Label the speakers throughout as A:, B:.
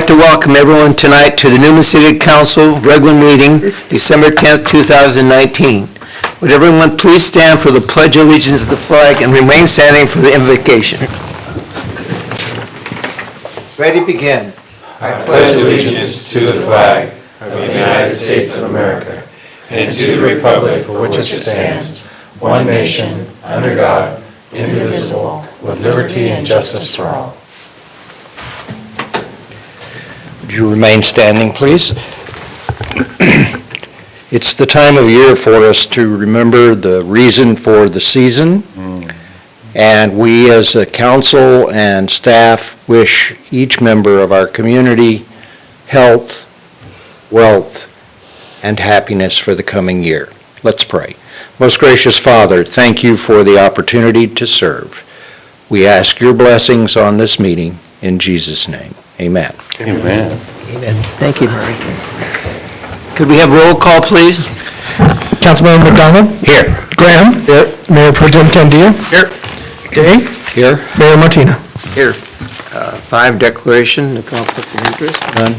A: like to welcome everyone tonight to the Newman City Council regular meeting, December 10th, 2019. Would everyone please stand for the Pledge of Allegiance to the flag and remain standing for the invocation. Ready, begin.
B: I pledge allegiance to the flag of the United States of America and to the republic for which it stands, one nation, under God, indivisible, with liberty and justice for all.
C: Would you remain standing, please? It's the time of year for us to remember the reason for the season, and we as a council and staff wish each member of our community health, wealth, and happiness for the coming year. Let's pray. Most gracious Father, thank you for the opportunity to serve. We ask your blessings on this meeting in Jesus' name. Amen.
B: Amen.
A: Amen. Thank you, Murray. Could we have roll call, please?
D: Councilmember McDonald?
C: Here.
D: Graham? Here. Mayor Pro Tem Candia?
A: Here.
D: Day?
C: Here.
D: Mayor Martina?
A: Here. 5, declaration, the conflict of interest.
C: None.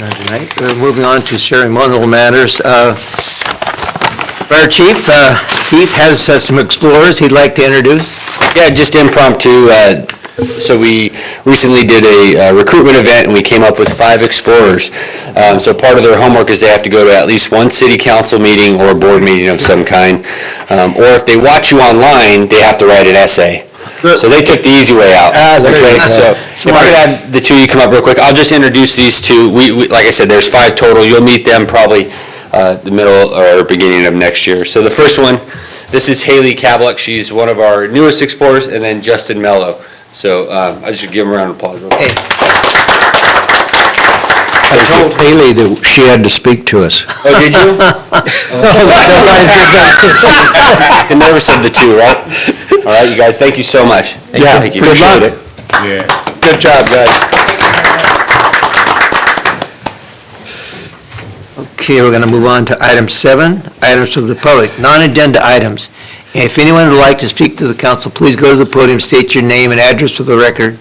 A: None tonight. We're moving on to ceremonial matters. Fire Chief, Keith has some explorers he'd like to introduce.
E: Yeah, just impromptu. So we recently did a recruitment event, and we came up with 5 explorers. So part of their homework is they have to go to at least one city council meeting or a board meeting of some kind. Or if they watch you online, they have to write an essay. So they took the easy way out.
A: There you go.
E: So if I could have the 2 you come up real quick, I'll just introduce these 2. We like I said, there's 5 total. You'll meet them probably the middle or beginning of next year. So the first one, this is Haley Kablik. She's one of our newest explorers, and then Justin Mello. So I just should give them a round of applause real quick.
A: Hey.
C: I told Haley that she had to speak to us.
E: Oh, did you? I never said the 2, right? All right, you guys, thank you so much.
C: Yeah,
E: Thank you.
C: good luck.
E: Appreciate it.
B: Yeah.
C: Good job, guys.
A: Okay, we're going to move on to item 7, items from the public, non-agenda items. If anyone would like to speak to the council, please go to the podium, state your name and address for the record,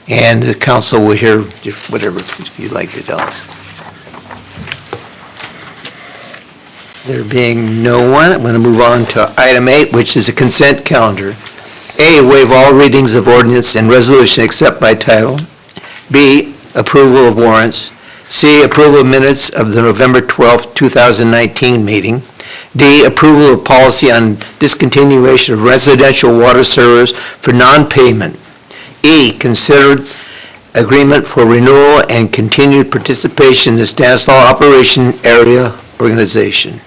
A: and the council will hear whatever you'd like to tell us. There being no one, I'm going to move on to item 8, which is a consent calendar. A, waive all readings of ordinance and resolution except by title. B, approval of warrants. C, approval of minutes of the November 12th, 2019 meeting. D, approval of policy on discontinuation of residential water service for non-payment. E, considered agreement for renewal and continued participation in the Stanislaus Operation Area Organization.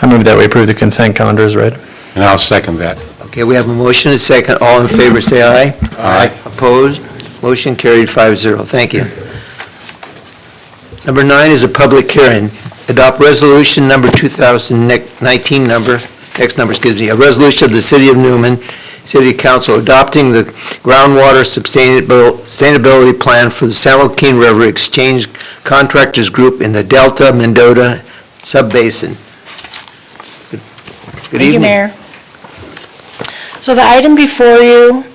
D: I move that we approve the consent calendar as read.
B: And I'll second that.
A: Okay, we have a motion and a second. All in favor, say aye.
B: Aye.
A: Opposed? Motion carried 5-0. Thank you. Number 9 is a public hearing. Adopt resolution number 2019 a resolution of the City of Newman, City Council adopting the groundwater sustainability plan for the San Joaquin River Exchange Contractors Group in the Delta Mendota Subbasin. Good
F: Thank you,
A: evening.
F: Mayor. So the item before you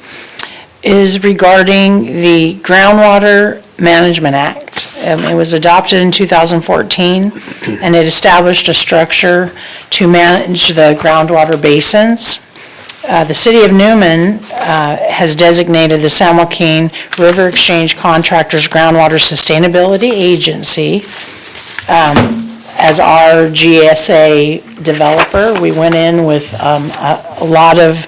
F: is regarding the Groundwater Management Act. It was adopted in 2014, and it established a structure to manage the groundwater basins. The City of Newman has designated the San Joaquin River Exchange Contractors Groundwater Sustainability Agency as our GSA developer. We went in with a lot of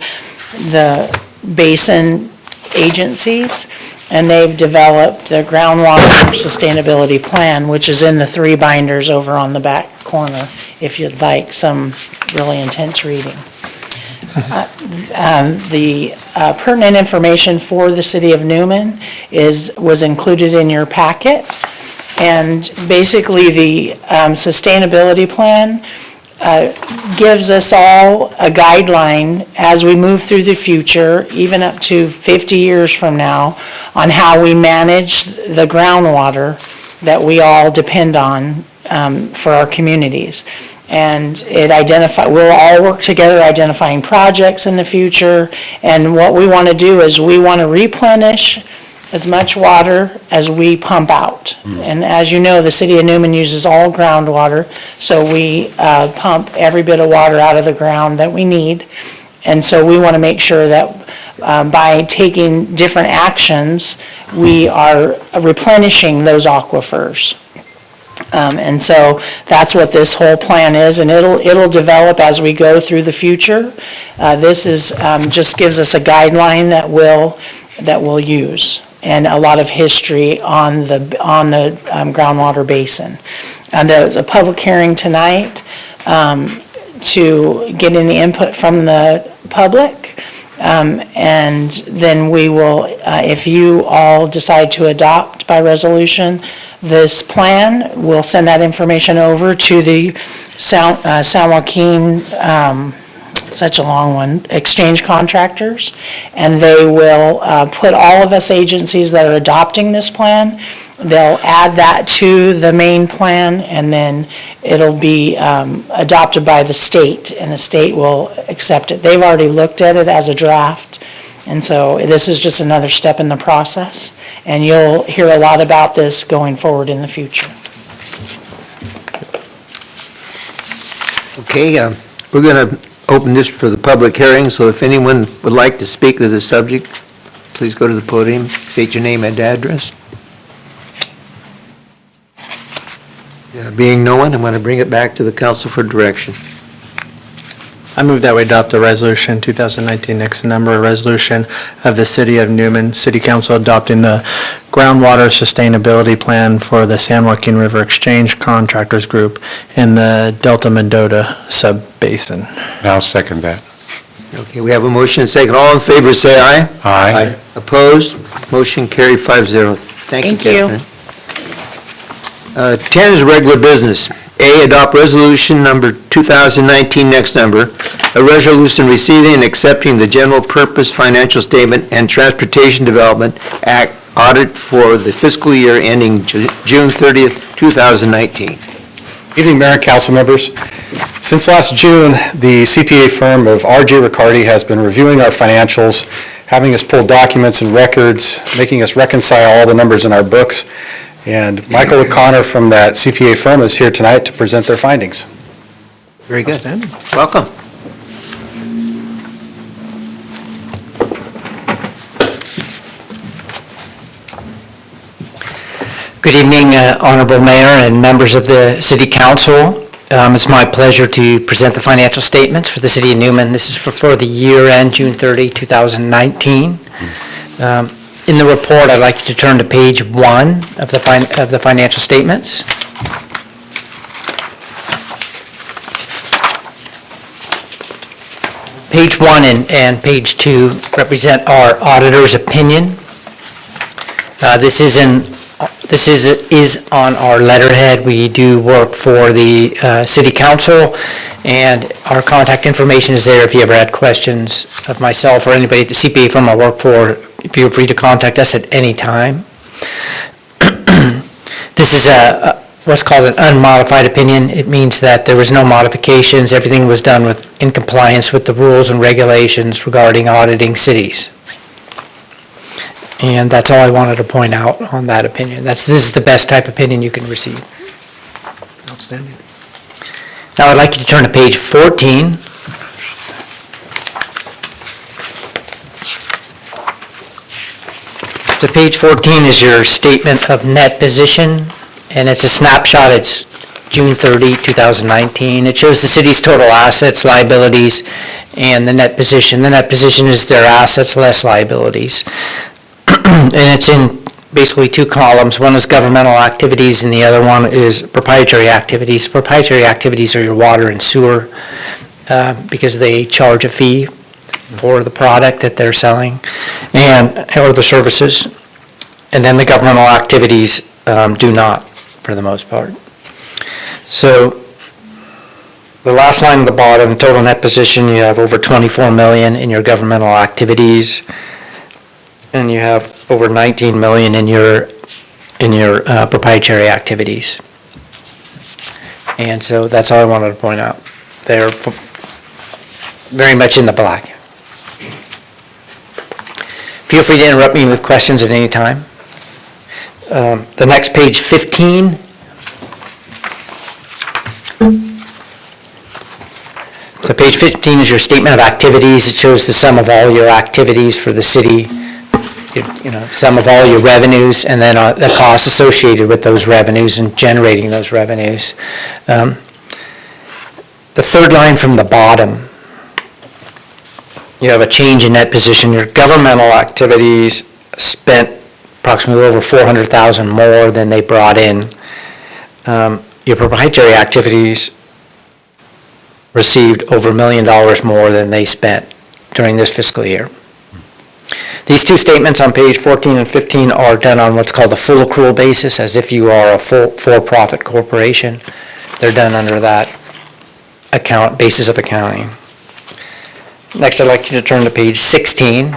F: the basin agencies, and they've developed the groundwater sustainability plan, which is in the 3 binders over on the back corner, if you'd like some really intense reading. The pertinent information for the City of Newman was included in your packet, and basically the sustainability plan gives us all a guideline as we move through the future, even up to 50 years from now, on how we manage the groundwater that we all depend on for our communities. And we'll all work together identifying projects in the future, and what we want to do is we want to replenish as much water as we pump out. And as you know, the city of Newman uses all groundwater, so we pump every bit of water out of the ground that we need. And so we want to make sure that by taking different actions, we are replenishing those aquifers. And so that's what this whole plan is, and it'll develop as we go through the future. This is, just gives us a guideline that we'll use, and a lot of history on the groundwater basin. And there's a public hearing tonight to get any input from the public. And then we will, if you all decide to adopt by resolution this plan, we'll send that information over to the San Joaquin, such a long one, exchange contractors, and they will put all of us agencies that are adopting this plan, they'll add that to the main plan, and then it'll be adopted by the state, and the state will accept it. They've already looked at it as a draft, and so this is just another step in the process, and you'll hear a lot about this going forward in the future.
A: Okay, we're going to open this for the public hearing, so if anyone would like to speak to this subject, please go to the podium, state your name and address. Being no one, I'm going to bring it back to the council for direction.
D: I move that we adopt a resolution, 2019 next number, a resolution of the City of Newman, City Council adopting the groundwater sustainability plan for the San Joaquin River Exchange Contractors Group in the Delta Mendota sub-basin.
B: I'll second that.
A: Okay, we have a motion and second. All in favor, say aye.
B: Aye.
A: Opposed? Motion carried 5-0. Thank you,
F: Thank you.
A: Catherine. 10 is regular business. A, adopt resolution number 2019 next number, a resolution receiving and accepting the general purpose financial statement and Transportation Development Act audit for the fiscal year ending June 30th, 2019.
G: Evening, Mayor and council members. Since last June, the CPA firm of R.J. Riccardi has been reviewing our financials, having us pull documents and records, making us reconcile all the numbers in our books. And Michael O'Connor from that CPA firm is here tonight to present their findings.
A: Very good.
D: Outstanding.
A: Welcome.
H: Good evening, Honorable Mayor and members of the City Council. It's my pleasure to present the financial statements for the City of Newman. This is for the year end, June 30, 2019. In the report, I'd like you to turn to page 1 of the financial statements. Page 1 and page 2 represent our auditor's opinion. This is on our letterhead. We do work for the City Council, and our contact information is there if you ever had questions of myself or anybody at the CPA firm I work for. Feel free to contact us at any time. This is what's called an unmodified opinion. It means that there was no modifications. Everything was done in compliance with the rules and regulations regarding auditing cities. And that's all I wanted to point out on that opinion. This is the best type of opinion you can receive.
D: Outstanding.
H: Now I'd like you to turn to page 14. So page 14 is your statement of net position, and it's a snapshot. It's June 30, 2019. It shows the city's total assets, liabilities, and the net position. The net position is their assets less liabilities. And it's in basically 2 columns. One is governmental activities, and the other one is proprietary activities. Proprietary activities are your water and sewer, because they charge a fee for the product that they're selling or the services. And then the governmental activities do not, for the most part. So the last line at the bottom, total net position, you have over 24 million in your governmental activities, and you have over 19 million in your proprietary activities. And so that's all I wanted to point out. They're very much in the black. Feel free to interrupt me with questions at any time. The next page, 15. So page 15 is your statement of activities. It shows the sum of all your activities for the city, sum of all your revenues, and then the costs associated with those revenues and generating those revenues. The third line from the bottom, you have a change in net position. Your governmental activities spent approximately over $400,000 more than they brought in. Your proprietary activities received over $1 million more than they spent during this fiscal year. These two statements on page 14 and 15 are done on what's called the full accrual basis, as if you are a for-profit corporation. They're done under that basis of accounting. Next, I'd like you to turn to page 16.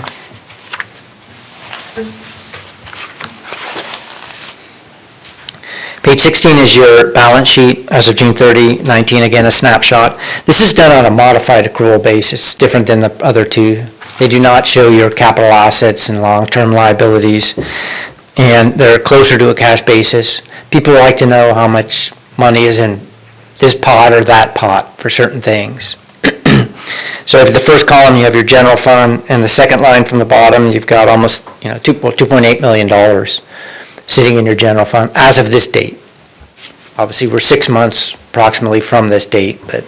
H: Page 16 is your balance sheet as of June 30, 19, again, a snapshot. This is done on a modified accrual basis, different than the other two. They do not show your capital assets and long-term liabilities, and they're closer to a cash basis. People like to know how much money is in this pot or that pot for certain things. So if the first column, you have your general fund, and the second line from the bottom, you've got almost $2.8 million sitting in your general fund as of this date. Obviously, we're 6 months approximately from this date, but,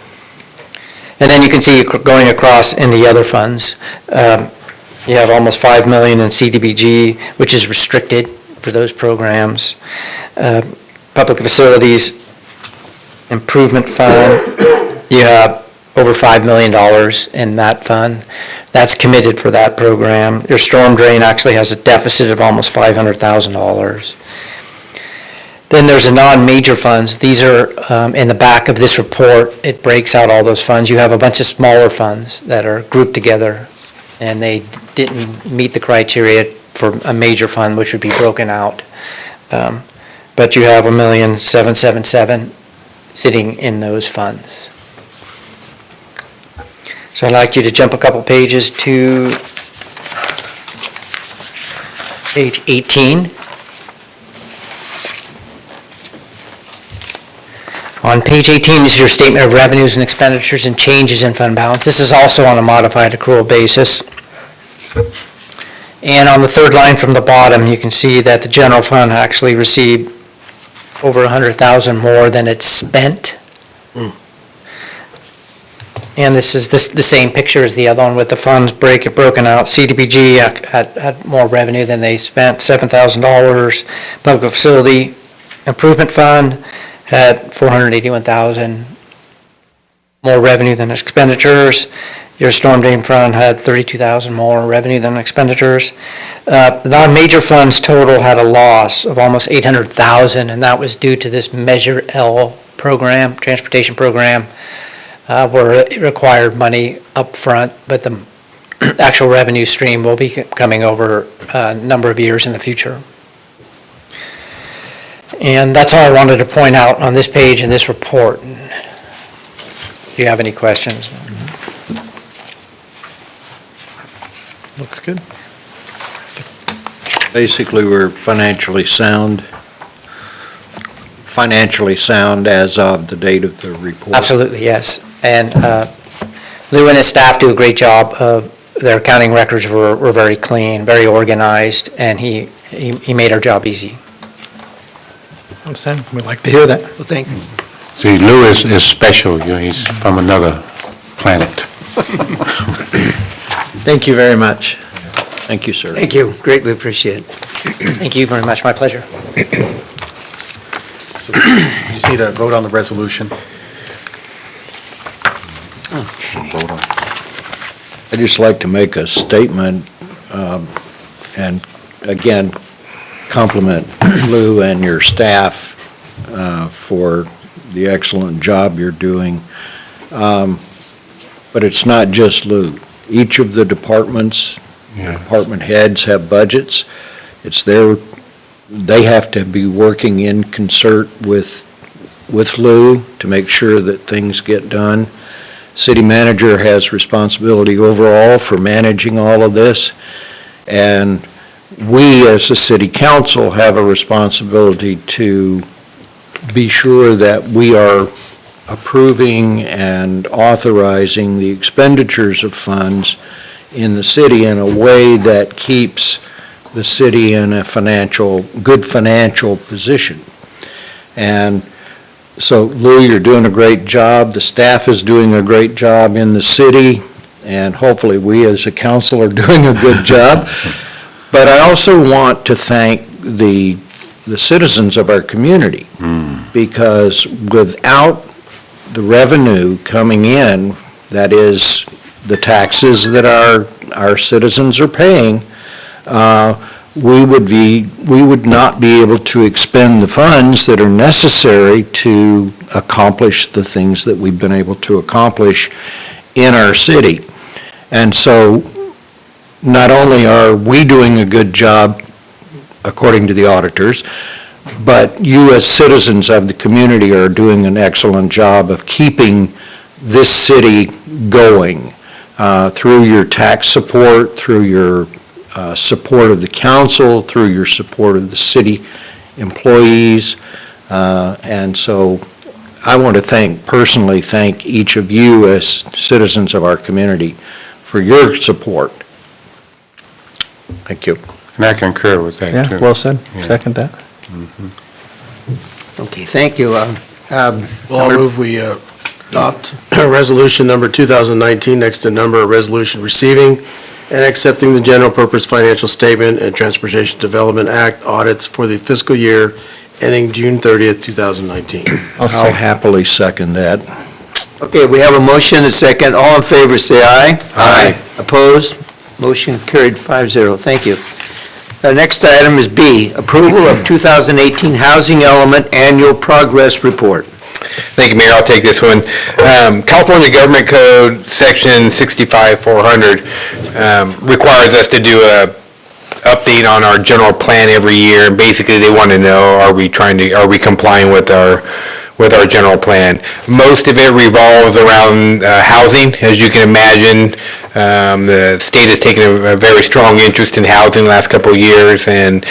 H: and then you can see going across in the other funds, you have almost $5 million in CDBG, which is restricted for those programs. Public Facilities Improvement Fund, you have over $5 million in that fund. That's committed for that program. Your storm drain actually has a deficit of almost $500,000. Then there's the non-major funds. These are in the back of this report. It breaks out all those funds. You have a bunch of smaller funds that are grouped together, and they didn't meet the criteria for a major fund, which would be broken out. But you have $1,777,000 sitting in those funds. So I'd like you to jump a couple pages to page 18. On page 18 is your statement of revenues and expenditures and changes in fund balance. This is also on a modified accrual basis. And on the third line from the bottom, you can see that the general fund actually received over $100,000 more than it spent. And this is the same picture as the other one with the funds broken out. CDBG had more revenue than they spent, $7,000. Public Facility Improvement Fund had $481,000 more revenue than expenditures. Your Storm Drain Fund had $32,000 more revenue than expenditures. The non-major funds total had a loss of almost $800,000, and that was due to this Measure L program, transportation program, where it required money up front, but the actual revenue stream will be coming over a number of years in the future. And that's all I wanted to point out on this page in this report. If you have any questions.
D: Looks good.
C: Basically, we're financially sound as of the date of the report.
H: Absolutely, yes. And Lou and his staff do a great job of, their accounting records were very clean, very organized, and he made our job easy.
D: Understand? We'd like to hear that.
A: Well, thank you.
B: See, Lou is special, he's from another planet.
D: Thank you very much.
C: Thank you, sir.
A: Thank you, greatly appreciate it.
H: Thank you very much, my pleasure.
G: We just need a vote on the resolution.
C: I'd just like to make a statement, and again, compliment Lou and your staff for the excellent job you're doing. But it's not just Lou. Each of the departments, department heads have budgets. It's they have to be working in concert with Lou to make sure that things get done. City manager has responsibility overall for managing all of this. And we, as a city council, have a responsibility to be sure that we are approving and authorizing the expenditures of funds in the city in a way that keeps the city in a good financial position. And so, Lou, you're doing a great job. The staff is doing a great job in the city, and hopefully we as a council are doing a good job. But I also want to thank the citizens of our community, because without the revenue coming in, that is the taxes that our citizens are paying, we would not be able to expend the funds that are necessary to accomplish the things that we've been able to accomplish in our city. And so, not only are we doing a good job, according to the auditors, but you as citizens of the community are doing an excellent job of keeping this city going through your tax support, through your support of the council, through your support of the city employees. And so I want to personally thank each of you as citizens of our community for your support. Thank you.
B: And I concur with that,
D: Yeah,
B: too.
D: well said.
B: Yeah.
D: Second that.
A: Okay, thank you.
I: Well, I'll move we adopt resolution number 2019, next to number, a resolution receiving and accepting the general purpose financial statement and Transportation Development Act audits for the fiscal year ending June 30th, 2019.
C: I'll happily second that.
A: Okay, we have a motion and a second. All in favor, say aye.
C: Aye.
A: Opposed? Motion carried 5-0. Thank you. The next item is B, approval of 2018 Housing Element Annual Progress Report.
J: Thank you, Mayor. I'll take this one. California Government Code, Section 65400, requires us to do a update on our general plan every year. And basically, they want to know, are we complying with our general plan? Most of it revolves around housing. As you can imagine, the state has taken a very strong interest in housing the last couple of years. And,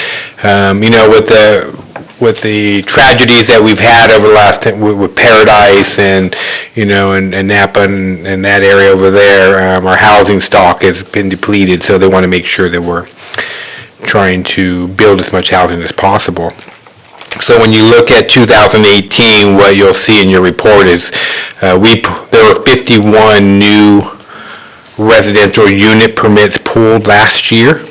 J: with the tragedies that we've had over the last, with Paradise and Napa and that area over there, our housing stock has been depleted, so they want to make sure that we're trying to build as much housing as possible. So when you look at 2018, what you'll see in your report is there were 51 new residential unit permits pulled last year.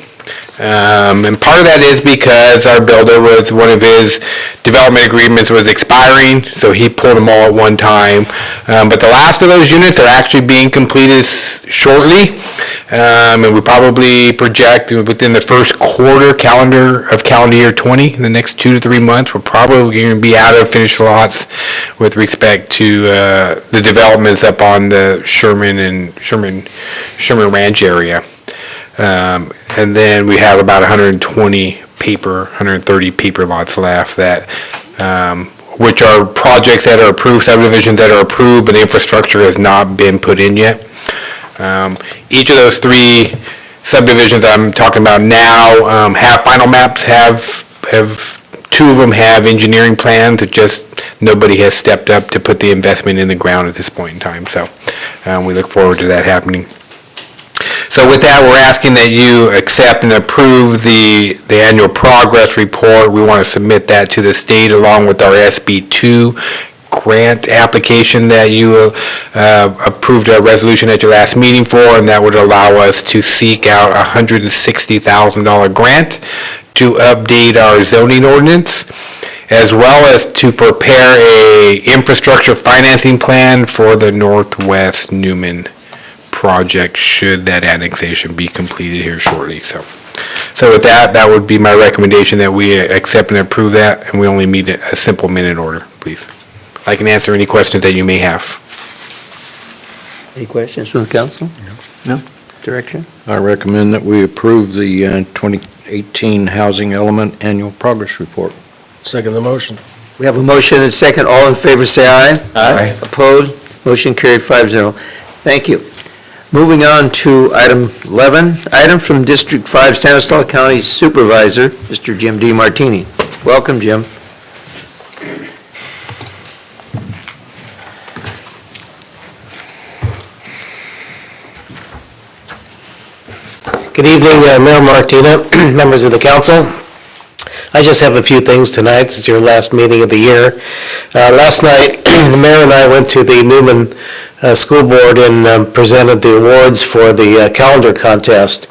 J: And part of that is because our builder one of his development agreements was expiring, so he pulled them all at one time. But the last of those units are actually being completed shortly. And we probably project within the first quarter calendar year 20, in the next 2 to 3 months, we're probably going to be out of finished lots with respect to the developments up on the Sherman Ranch area. And then we have about 130 paper lots left that, which are projects that are approved, subdivisions that are approved, but the infrastructure has not been put in yet. Each of those 3 subdivisions I'm talking about now have final maps, have 2 of them have engineering plans. It just nobody has stepped up to put the investment in the ground at this point in time. So we look forward to that happening. So with that, we're asking that you accept and approve the annual progress report. We want to submit that to the state along with our SB2 grant application that you approved a resolution at your last meeting for, and that would allow us to seek out a $160,000 grant to update our zoning ordinance, as well as to prepare a infrastructure financing plan for the Northwest Newman project, should that annexation be completed here shortly. So with that would be my recommendation, that we accept and approve that, and we only need a simple minute order, please. I can answer any questions that you may have.
A: Any questions from the council?
D: No.
A: Director?
C: I recommend that we approve the 2018 Housing Element Annual Progress Report.
I: Second the motion.
A: We have a motion and a second. All in favor, say aye.
I: Aye.
A: Opposed? Motion carried 5-0. Thank you. Moving on to item 11, item from District 5 Stanislaus County Supervisor, Mr. Jim D. Martini. Welcome, Jim.
K: Good evening, Mayor Martina, members of the council. I just have a few things tonight. This is your last meeting of the year. Last night, the mayor and I went to the Newman School Board and presented the awards for the calendar contest.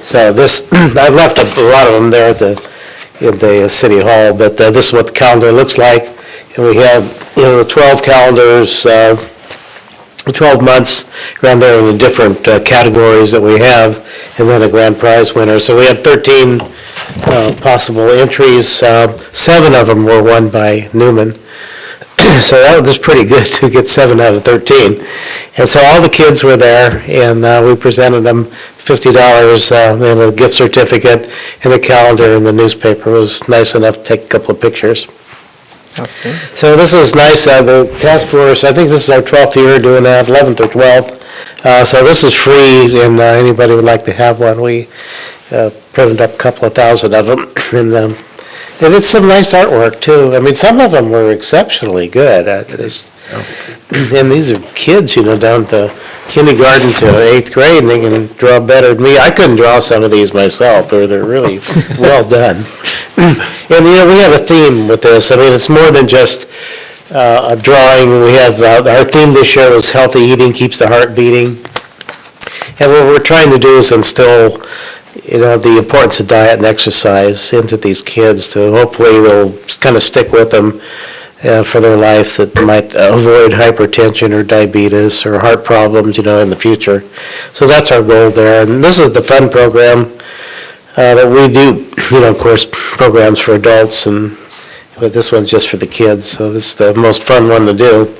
K: So this, I left a lot of them there in the city hall, but this is what the calendar looks like. And we have, the 12 calendars, 12 months around there in the different categories that we have, and then a grand prize winner. So we had 13 possible entries. 7 of them were won by Newman. So that was pretty good to get 7 out of 13. And so all the kids were there, and we presented them $50 and a gift certificate and a calendar, and the newspaper was nice enough to take a couple of pictures. So this is nice, the task force, I think this is our 12th year doing that, 11th or 12th. So this is free, and anybody would like to have one. We printed up a couple of thousand of them, and it's some nice artwork too. I mean, some of them were exceptionally good. And these are kids, down to kindergarten to 8th grade, and they can draw better than me. I couldn't draw some of these myself, they're really well done. And we have a theme with this. I mean, it's more than just a drawing. We have, our theme this year was healthy eating keeps the heart beating. And what we're trying to do is instill, the importance of diet and exercise into these kids to hopefully they'll kind of stick with them for their life, that they might avoid hypertension or diabetes or heart problems, in the future. So that's our goal there. And this is the fun program that we do, of course, programs for adults, but this one's just for the kids. So this is the most fun one to do.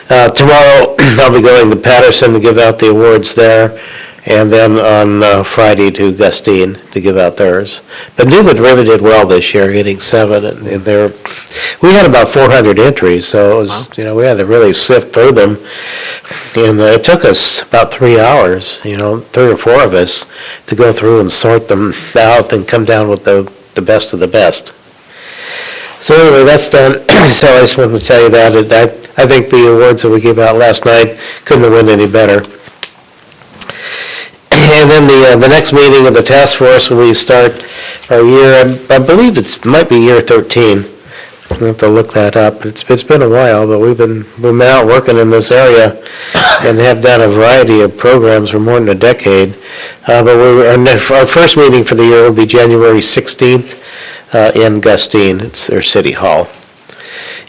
K: Tomorrow, I'll be going to Patterson to give out the awards there, and then on Friday to Gustine to give out theirs. But Newman really did well this year, getting 7, and we had about 400 entries, so it was, we had to really sift through them. And it took us about 3 hours, 3 or 4 of us, to go through and sort them out and come down with the best of the best. So anyway, that's done. So I just wanted to tell you that. And I think the awards that we gave out last night couldn't have went any better. And then the next meeting of the task force, we start our year, I believe it might be year 13. I'll have to look that up. It's been a while, but we've been out working in this area and have done a variety of programs for more than a decade. But our first meeting for the year will be January 16th in Gustine. It's their city hall.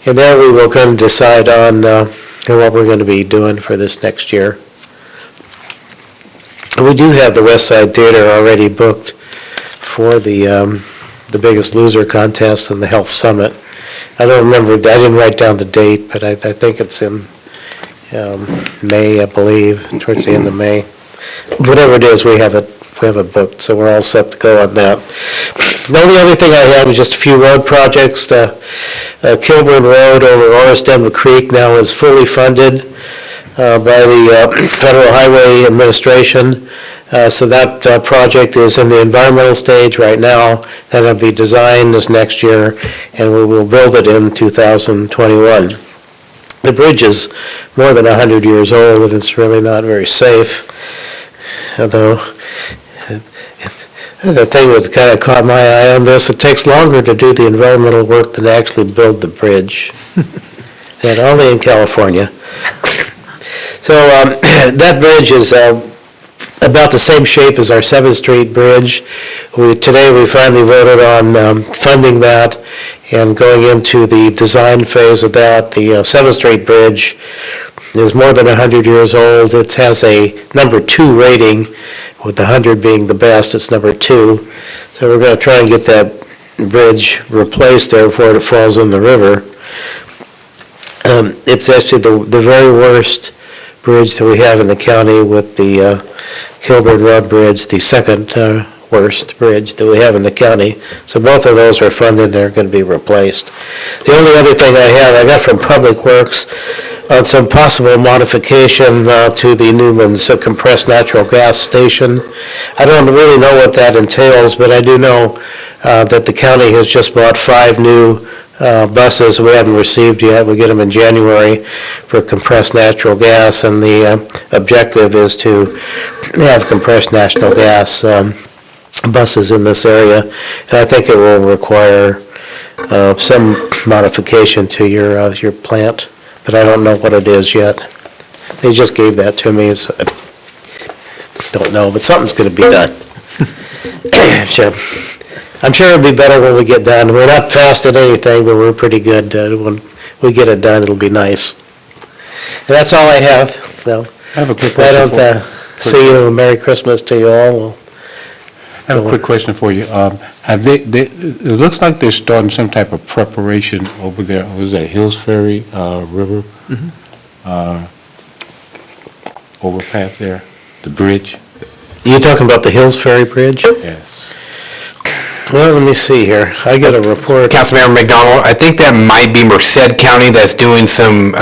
K: And there we will kind of decide on what we're going to be doing for this next year. We do have the West Side Theater already booked for the Biggest Loser contest and the Health Summit. I don't remember, I didn't write down the date, but I think it's in May, I believe, towards the end of May. Whatever it is, we have it booked, so we're all set to go on that. The only other thing I have is just a few road projects. Kilburn Road over Orris-Denver Creek now is fully funded by the Federal Highway Administration. So that project is in the environmental stage right now. That'll be designed this next year, and we will build it in 2021. The bridge is more than 100 years old, and it's really not very safe. Although, the thing that kind of caught my eye on this, it takes longer to do the environmental work than to actually build the bridge. And only in California. So that bridge is about the same shape as our 7th Street Bridge. Today we finally voted on funding that and going into the design phase of that. The 7th Street Bridge is more than 100 years old. It has a number 2 rating, with the 100 being the best. It's number 2. So we're going to try and get that bridge replaced there before it falls in the river. It's actually the very worst bridge that we have in the county, with the Kilburn Road Bridge, the second worst bridge that we have in the county. So both of those are funded, they're going to be replaced. The only other thing I got from Public Works, on some possible modification to the Newman's compressed natural gas station. I don't really know what that entails, but I do know that the county has just bought 5 new buses we haven't received yet. We get them in January for compressed natural gas, and the objective is to have compressed natural gas buses in this area. And I think it will require some modification to your plant, but I don't know what it is yet. They just gave that to me, so I don't know, but something's going to be done. Sure. I'm sure it'll be better when we get done. We're not fast at anything, but we're pretty good. When we get it done, it'll be nice. And that's all I have. So,
J: I have a quick
K: I
J: question
K: don't see you. Merry Christmas to you all.
J: I have a quick question for you. Have it looks like they're starting some type of preparation over there, was that Hills Ferry River? Overpass there, the bridge?
K: You talking about the Hills Ferry Bridge?
J: Yes.
K: Well, let me see here. I got a report.
J: Councilmember McDonald, I think that might be Merced County that's doing some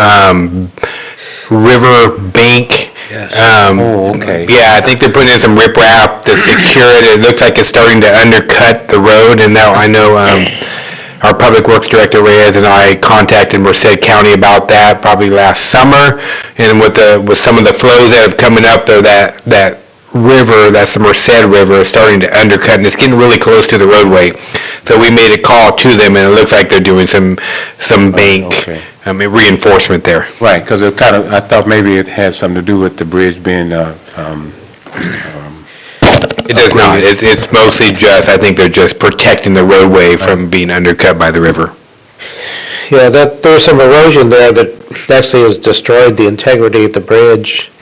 J: river bank.
A: Yes.
J: Oh, okay. Yeah, I think they're putting in some riprap to secure it. It looks like it's starting to undercut the road, and now I know our Public Works Director Reyes and I contacted Merced County about that probably last summer, and with some of the flows that have coming up there, that river, that's the Merced River, is starting to undercut, and it's getting really close to the roadway. So we made a call to them, and it looks like they're doing some bank reinforcement there.
L: Right, because it kind of, I thought maybe it had something to do with the bridge being,
J: It does not. It's mostly just, I think they're just protecting the roadway from being undercut by the river.
K: Yeah, there's some erosion there that actually has destroyed the integrity of the bridge.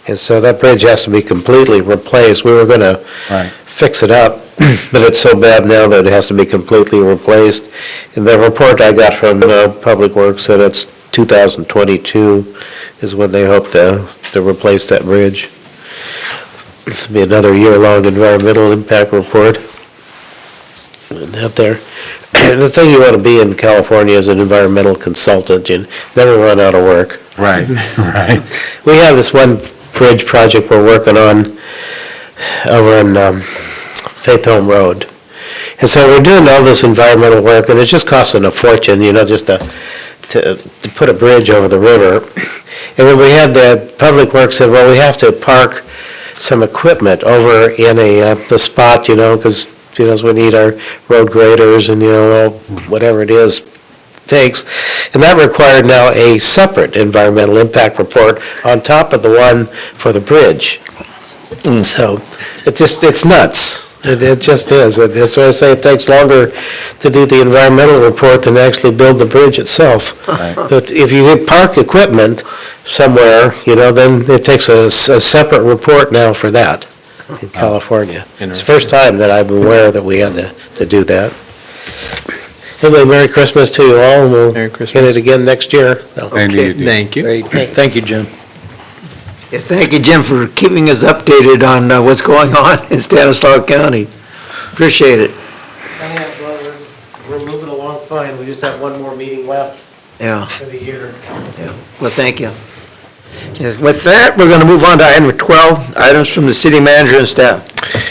K: And so that bridge has to be completely replaced. We were going to fix it up, but it's so bad now that it has to be completely replaced. And the report I got from Public Works said it's 2022 is when they hope to replace that bridge. This will be another year-long environmental impact report out there. The thing you want to be in California is an environmental consultant. You never run out of work.
L: right, right.
K: We have this one bridge project we're working on over on Faith Home Road. And so we're doing all this environmental work, and it's just costing a fortune, just to put a bridge over the river. And then we had the Public Works said, well, we have to park some equipment over in the spot, because, we need our road graders and, whatever it takes. And that required now a separate environmental impact report on top of the one for the bridge. And so it's nuts. It just is. That's why I say it takes longer to do the environmental report than actually build the bridge itself. But if you park equipment somewhere, then it takes a separate report now for that in California. It's the first time that I'm aware that we had to do that. Anyway, Merry Christmas to you all, and we'll get it again next year.
L: Indeed.
D: Thank you.
A: Great.
D: Thank you, Jim.
A: Yeah, thank you, Jim, for keeping us updated on what's going on in Stanislaus County. Appreciate it.
K: We're moving along fine. We just have one more meeting left
A: Yeah,
K: for the year.
A: yeah. Well, thank you. Yes, with that, we're going to move on to item 12, items from the city manager and staff.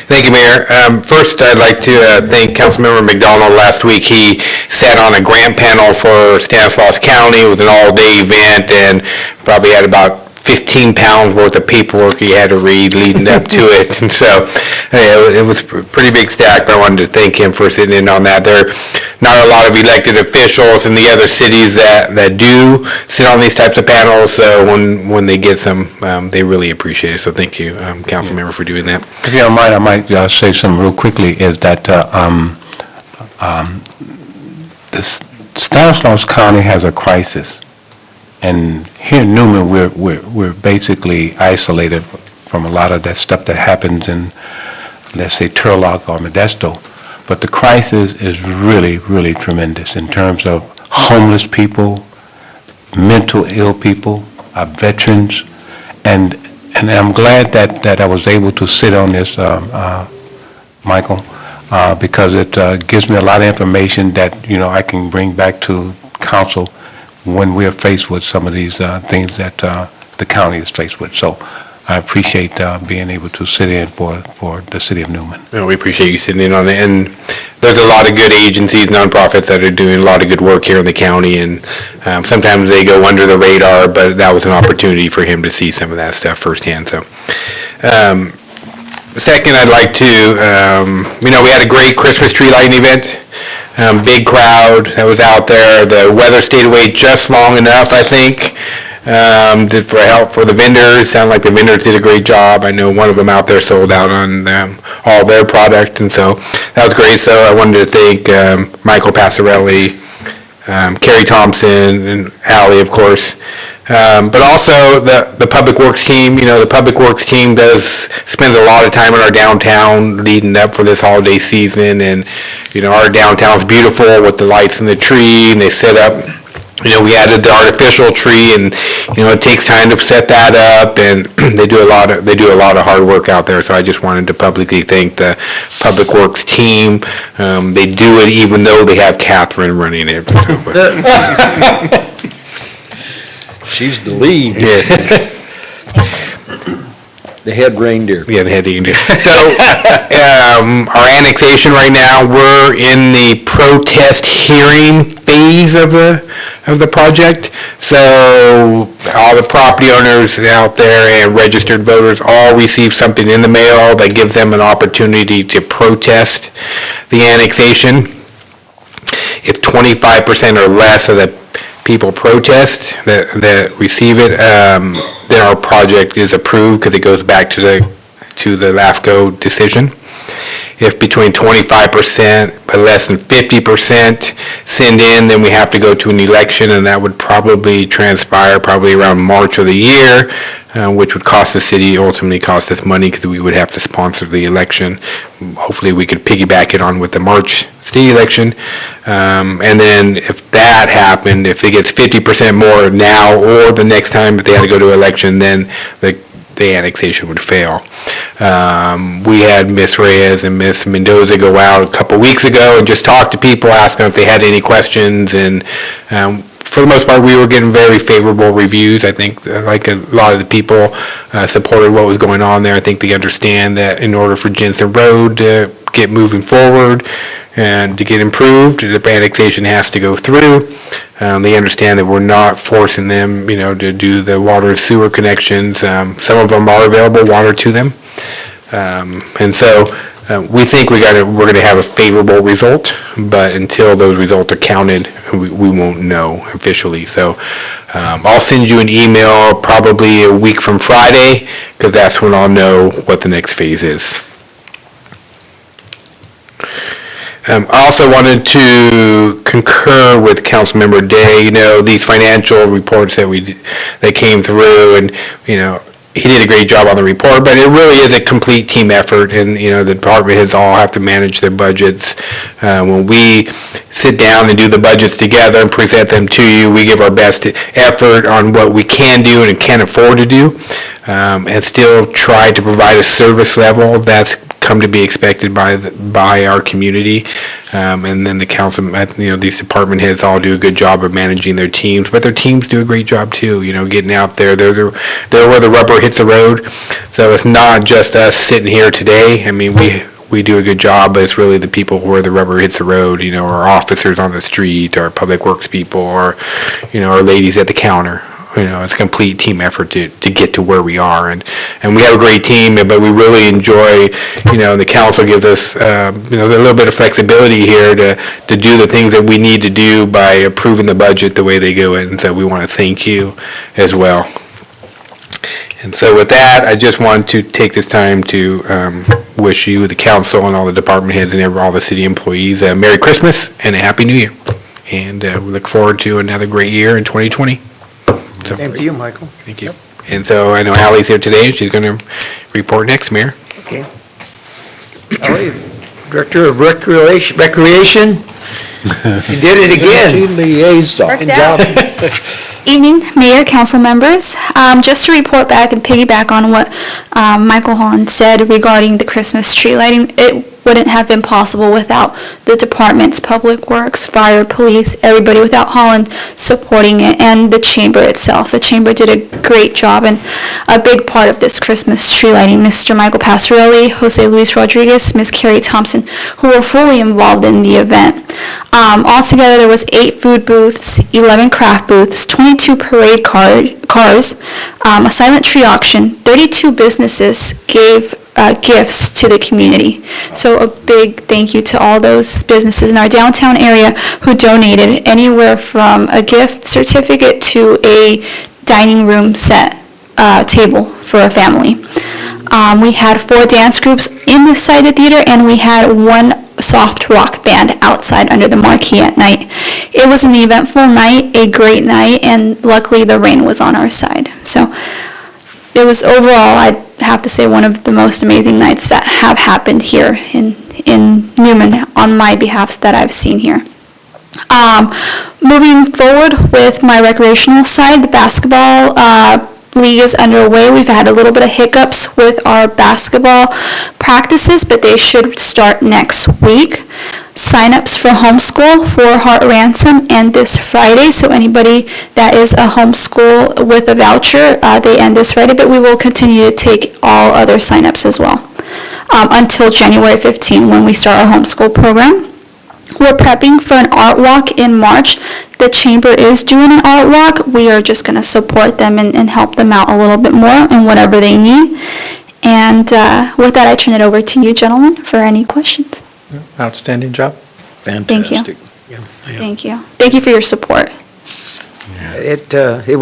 J: Thank you, Mayor. First, I'd like to thank Councilmember McDonald. Last week, he sat on a grant panel for Stanislaus County. It was an all-day event and probably had about 15 pounds worth of paperwork he had to read leading up to it. And so it was a pretty big stack, but I wanted to thank him for sitting in on that. There are not a lot of elected officials in the other cities that do sit on these types of panels, so when they get some, they really appreciate it. So thank you, council member, for doing that.
L: If you don't mind, I might say something real quickly, is that Stanislaus County has a crisis. And here in Newman, we're basically isolated from a lot of that stuff that happens in, let's say, Turlock or Modesto. But the crisis is really, really tremendous in terms of homeless people, mental ill people, veterans, and I'm glad that I was able to sit on this, Michael, because it gives me a lot of information that I can bring back to council when we're faced with some of these things that the county is faced with. So I appreciate being able to sit in for the city of Newman.
J: No, we appreciate you sitting in on it, and there's a lot of good agencies, nonprofits that are doing a lot of good work here in the county, and sometimes they go under the radar, but that was an opportunity for him to see some of that stuff firsthand, so. Second, I'd like to, we had a great Christmas tree lighting event, big crowd that was out there, the weather stayed away just long enough, I think, for help for the vendors. Sounded like the vendors did a great job. I know one of them out there sold out on all their product, and so that was great. So I wanted to thank Michael Passarelli, Carrie Thompson, and Allie, of course. But also the Public Works team. The Public Works team spends a lot of time in our downtown leading up for this holiday season, and our downtown's beautiful with the lights and the tree, and they set up. We added the artificial tree, and it takes time to set that up, and they do a lot of hard work out there. So I just wanted to publicly thank the Public Works team. They do it even though they have Catherine running it.
C: She's the lead.
J: Yes.
C: The head reindeer.
J: Yeah, the head reindeer. So our annexation right now, we're in the protest hearing phase of the project. So all the property owners out there and registered voters all receive something in the mail that gives them an opportunity to protest the annexation. If 25% or less of the people protest that receive it, then our project is approved because it goes back to the LAFCO decision. If between 25% but less than 50% send in, then we have to go to an election, and that would probably transpire around March of the year, which would cost the city, ultimately cost us money because we would have to sponsor the election. Hopefully we could piggyback it on with the March state election. And then if that happened, if it gets 50% more now or the next time if they had to go to election, then the annexation would fail. We had Ms. Reyes and Ms. Mendoza go out a couple weeks ago and just talk to people, ask them if they had any questions, and for the most part, we were getting very favorable reviews. I think like a lot of the people supported what was going on there. I think they understand that in order for Jensen Road to get moving forward and to get improved, the annexation has to go through. They understand that we're not forcing them, to do the water and sewer connections. Some of them are available water to them. And so we think we're going to have a favorable result, but until those results are counted, we won't know officially. So I'll send you an email probably a week from Friday, because that's when I'll know what the next phase is. I also wanted to concur with Councilmember Day. These financial reports that came through, and he did a great job on the report, but it really is a complete team effort, and the department heads all have to manage their budgets. When we sit down and do the budgets together and present them to you, we give our best effort on what we can do and can afford to do, and still try to provide a service level that's come to be expected by our community, and then the council, these department heads all do a good job of managing their teams, but their teams do a great job too, getting out there. They're where the rubber hits the road, so it's not just us sitting here today. We do a good job, but it's really the people where the rubber hits the road, our officers on the street, our public works people, or, our ladies at the counter. It's a complete team effort to get to where we are, and we have a great team, but we really enjoy, the council gives us, a little bit of flexibility here to do the things that we need to do by approving the budget the way they go in, and so we want to thank you as well. And so with that, I just want to take this time to wish you, the council, and all the department heads and all the city employees a Merry Christmas and a Happy New Year. And we look forward to another great year in 2020. So,
A: Same to you, Michael.
J: thank you. And so I know Allie's here today, and she's going to report next, Mayor.
A: Okay. Ally, Director of Recreation? You did it again.
C: Liaison.
M: Worked out. Evening, Mayor, council members. Just to report back and piggyback on what Michael Holland said regarding the Christmas tree lighting. It wouldn't have been possible without the departments, Public Works, Fire, Police, everybody without Holland supporting it, and the chamber itself. The chamber did a great job, and a big part of this Christmas tree lighting, Mr. Michael Pastorelli, Jose Luis Rodriguez, Ms. Carrie Thompson, who were fully involved in the event. Altogether, there was 8 food booths, 11 craft booths, 22 parade cars, a silent tree auction, 32 businesses gave gifts to the community. So a big thank you to all those businesses in our downtown area who donated anywhere from a gift certificate to a dining room set table for a family. We had 4 dance groups inside the theater, and we had 1 soft rock band outside under the marquee at night. It was an eventful night, a great night, and luckily the rain was on our side. So it was overall, I'd have to say, one of the most amazing nights that have happened here in Newman on my behalf that I've seen here. Moving forward with my recreational side, the basketball league is underway. We've had a little bit of hiccups with our basketball practices, but they should start next week. Sign-ups for homeschool for Heart Ransom end this Friday, so anybody that is a homeschool with a voucher, they end this Friday, but we will continue to take all other sign-ups as well until January 15 when we start our homeschool program. We're prepping for an art walk in March. The chamber is doing an art walk. We are just going to support them and help them out a little bit more in whatever they need. And with that, I turn it over to you, gentlemen, for any questions.
D: Outstanding job.
C: Fantastic.
M: Thank you. Thank you for your support.
A: It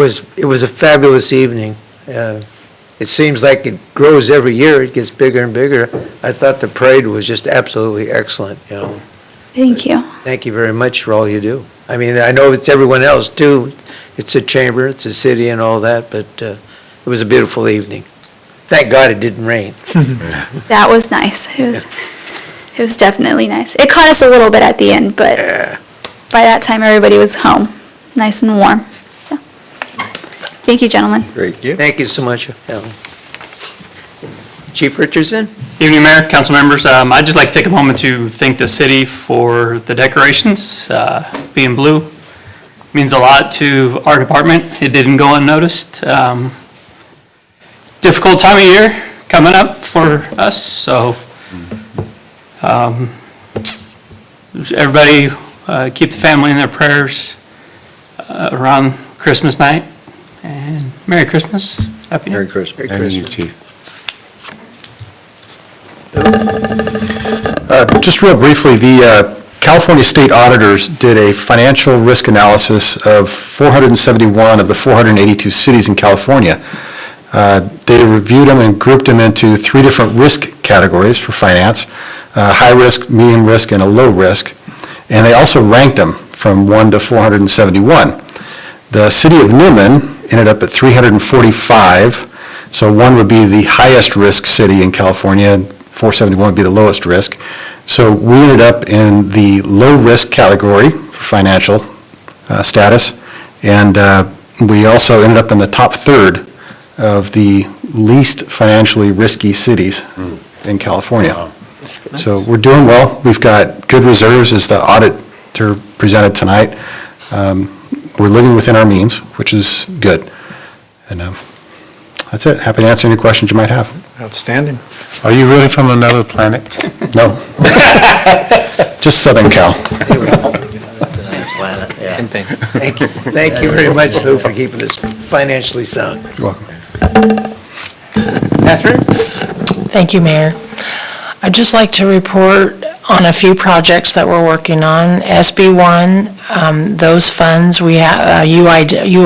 A: was a fabulous evening. It seems like it grows every year. It gets bigger and bigger. I thought the parade was just absolutely excellent, you know.
M: Thank you.
A: Thank you very much for all you do. I mean, I know it's everyone else too. It's a chamber, it's a city and all that, but it was a beautiful evening. Thank God it didn't rain.
M: That was nice. It was definitely nice. It caught us a little bit at the end, but by that time everybody was home, nice and warm. So, thank you, gentlemen.
A: Great. Thank you so much, Ellen. Chief Richardson?
N: Evening, Mayor, council members. I'd just like to take a moment to thank the city for the decorations. Being blue means a lot to our department. It didn't go unnoticed. Difficult time of year coming up for us, so everybody keep the family in their prayers around Christmas night. And Merry Christmas. Happy New Year.
C: Merry Christmas.
L: Thank you, Chief.
G: Just real briefly, the California State Auditors did a financial risk analysis of 471 of the 482 cities in California. They reviewed them and grouped them into 3 different risk categories for finance, high risk, medium risk, and a low risk. And they also ranked them from 1 to 471. The city of Newman ended up at 345, so 1 would be the highest risk city in California, 471 would be the lowest risk. So we ended up in the low risk category for financial status, and we also ended up in the top third of the least financially risky cities in California.
L: Wow.
G: So we're doing well. We've got good reserves, as the auditor presented tonight. We're living within our means, which is good. And that's it. Happy to answer any questions you might have.
D: Outstanding.
L: Are you really from another planet?
G: No. Just Southern Cal.
D: Same thing.
A: Thank you. Thank you very much, Lou, for keeping us financially sound.
G: You're welcome.
A: Catherine?
F: Thank you, Mayor. I'd just like to report on a few projects that we're working on. SB 1, those funds, you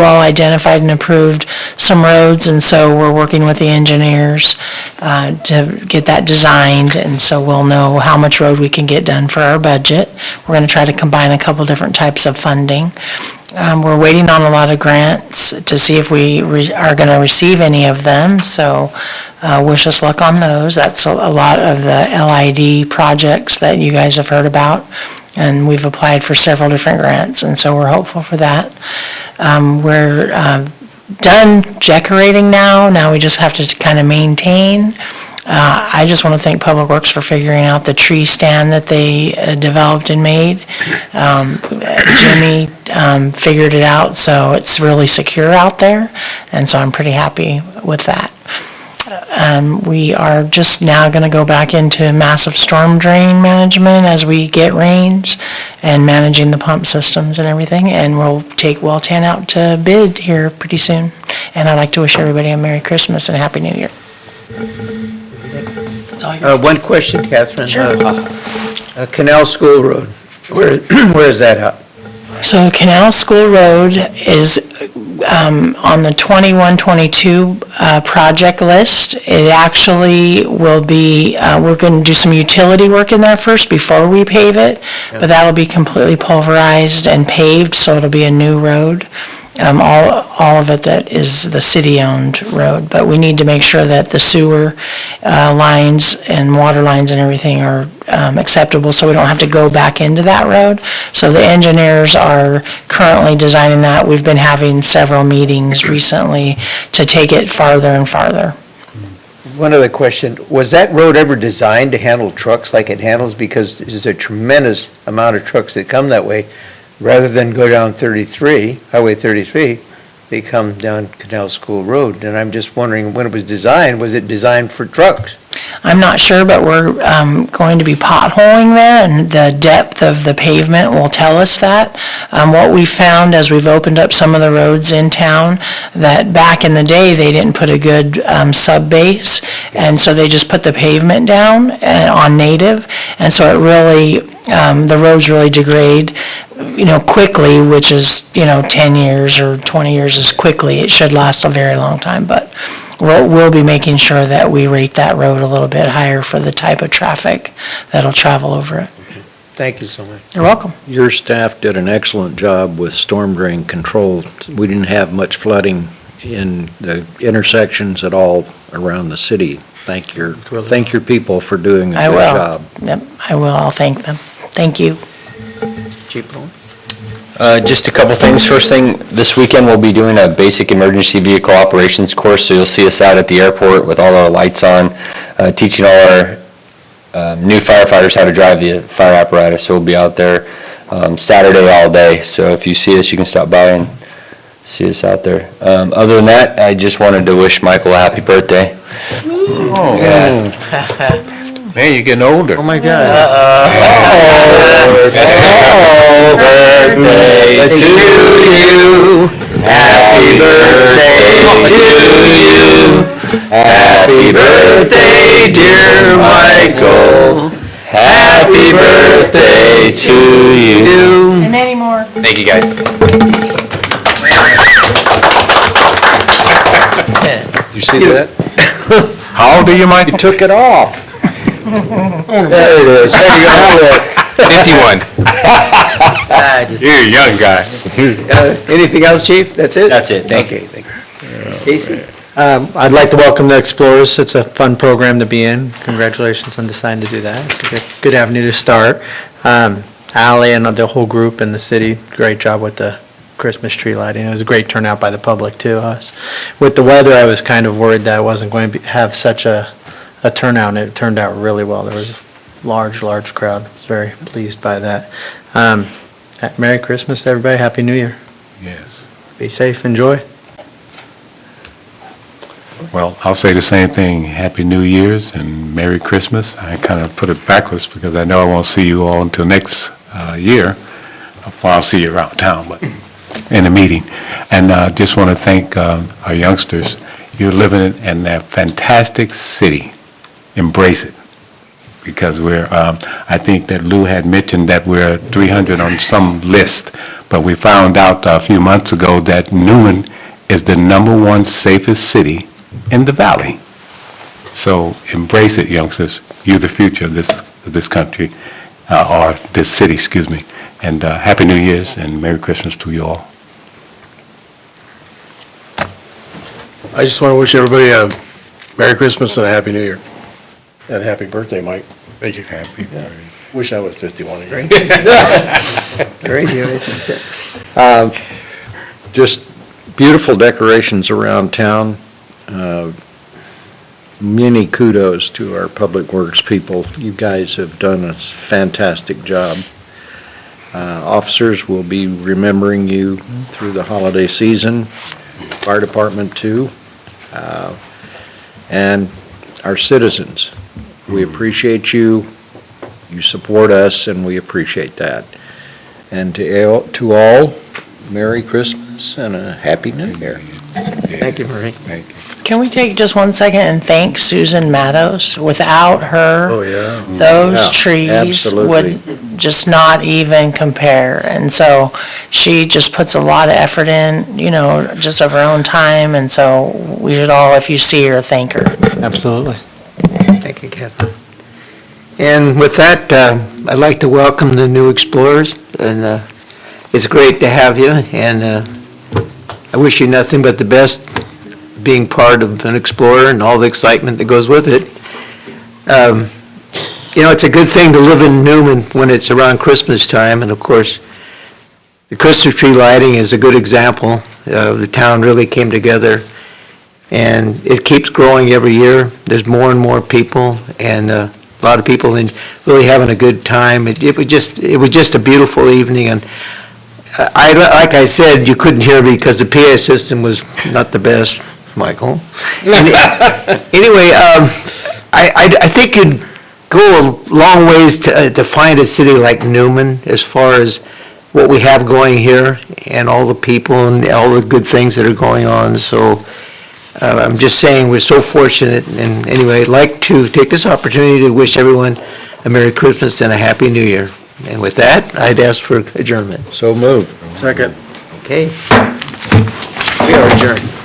F: all identified and approved some roads, and so we're working with the engineers to get that designed, and so we'll know how much road we can get done for our budget. We're going to try to combine a couple different types of funding. We're waiting on a lot of grants to see if we are going to receive any of them, so wish us luck on those. That's a lot of the LID projects that you guys have heard about, and we've applied for several different grants, and so we're hopeful for that. We're done decorating now. Now we just have to kind of maintain. I just want to thank Public Works for figuring out the tree stand that they developed and made. Jimmy figured it out, so it's really secure out there, and so I'm pretty happy with that. We are just now going to go back into massive storm drain management as we get rains and managing the pump systems and everything, and we'll take well 10 out to bid here pretty soon. And I'd like to wish everybody a Merry Christmas and a Happy New Year. That's all yours.
A: One question, Catherine.
F: Sure.
A: Canal School Road, where is that at?
F: So Canal School Road is on the 21-22 project list. It actually will be, we're going to do some utility work in there first before we pave it, but that'll be completely pulverized and paved, so it'll be a new road. All of it that is the city-owned road, but we need to make sure that the sewer lines and water lines and everything are acceptable, so we don't have to go back into that road. So the engineers are currently designing that. We've been having several meetings recently to take it farther and farther.
A: One other question, was that road ever designed to handle trucks like it handles? Because there's a tremendous amount of trucks that come that way. Rather than go down 33, Highway 33, they come down Canal School Road. And I'm just wondering, when it was it designed for trucks?
F: I'm not sure, but we're going to be potholing there, and the depth of the pavement will tell us that. What we found as we've opened up some of the roads in town, that back in the day, they didn't put a good sub-base, and so they just put the pavement down on native, and so it really, the roads really degrade, quickly, which is, 10 years or 20 years is quickly. It should last a very long time, but we'll be making sure that we rate that road a little bit higher for the type of traffic that'll travel over it.
A: Thank you so much.
F: You're welcome.
C: Your staff did an excellent job with storm drain control. We didn't have much flooding in the intersections at all around the city. Thank your people for doing a
F: I
C: good
F: will.
C: job.
F: Yep, I will. I'll thank them. Thank you.
A: Chief Bowen?
E: Just a couple things. First thing, this weekend we'll be doing a basic emergency vehicle operations course, so you'll see us out at the airport with all our lights on, teaching all our new firefighters how to drive the fire apparatus, so we'll be out there Saturday all day. So if you see us, you can stop by and see us out there. Other than that, I just wanted to wish Michael a happy birthday.
L: Oh,
E: Yeah.
L: man, you're getting older.
C: Oh, my God.
E: Birthday to you. Happy birthday to you. Happy birthday, dear Michael. Happy birthday to you.
F: And many more.
E: Thank you, guys.
C: You see that?
L: How old are you, Mike?
C: You took it off. There it is. There you go.
L: 51. You're a young guy.
A: Anything else, Chief? That's it?
E: That's it. Thank you.
A: Okay, thank you. Casey?
D: I'd like to welcome the Explorers. It's a fun program to be in. Congratulations on deciding to do that. It's a good avenue to start. Ally and the whole group in the city, great job with the Christmas tree lighting. It was a great turnout by the public, too. With the weather, I was kind of worried that I wasn't going to have such a turnout, and it turned out really well. There was a large crowd. I was very pleased by that. Merry Christmas, everybody. Happy New Year.
L: Yes.
D: Be safe. Enjoy.
L: Well, I'll say the same thing. Happy New Year's and Merry Christmas. I kind of put it backwards because I know I won't see you all until next year. Well, I'll see you around town, but in a meeting. And just want to thank our youngsters. You're living in a fantastic city. Embrace it. Because I think that Lou had mentioned that we're 300 on some list, but we found out a few months ago that Newman is the #1 safest city in the valley. So embrace it, youngsters. You're the future of this country, or this city, excuse me. And Happy New Year's and Merry Christmas to you all.
I: I just want to wish everybody a Merry Christmas and a Happy New Year. And a happy birthday, Mike. Thank you.
L: Happy birthday.
I: Wish I was 51 again.
A: Very good.
C: Just beautiful decorations around town. many kudos to our Public Works people. You guys have done a fantastic job. Officers will be remembering you through the holiday season, fire department too, and our citizens. We appreciate you, you support us, and we appreciate that. And to all, Merry Christmas and a Happy New Year.
A: Thank you, Marie.
L: Thank you.
F: Can we take just 1 second and thank Susan Mattos? Without her,
I: Oh, yeah.
F: those
C: Yeah,
F: trees
C: absolutely.
F: would just not even compare. And so she just puts a lot of effort in, just of her own time. And so we should all, if you see her, thank her.
D: Absolutely.
A: Thank you, Catherine. And with that, I'd like to welcome the new explorers, and it's great to have you, and I wish you nothing but the best being part of an explorer and all the excitement that goes with it. It's a good thing to live in Newman when it's around Christmas time, and of course, the Christmas tree lighting is a good example. The town really came together, and it keeps growing every year. There's more and more people, and a lot of people really having a good time. It was just a beautiful evening, and like I said, you couldn't hear me because the PA system was not the best, Michael. Anyway, I think you'd go a long ways to find a city like Newman as far as what we have going here and all the people and all the good things that are going on. So I'm just saying we're so fortunate. And anyway, I'd like to take this opportunity to wish everyone a Merry Christmas and a Happy New Year. And with that, I'd ask for adjournment.
C: So moved.
I: Second.
A: Okay. We are adjourned.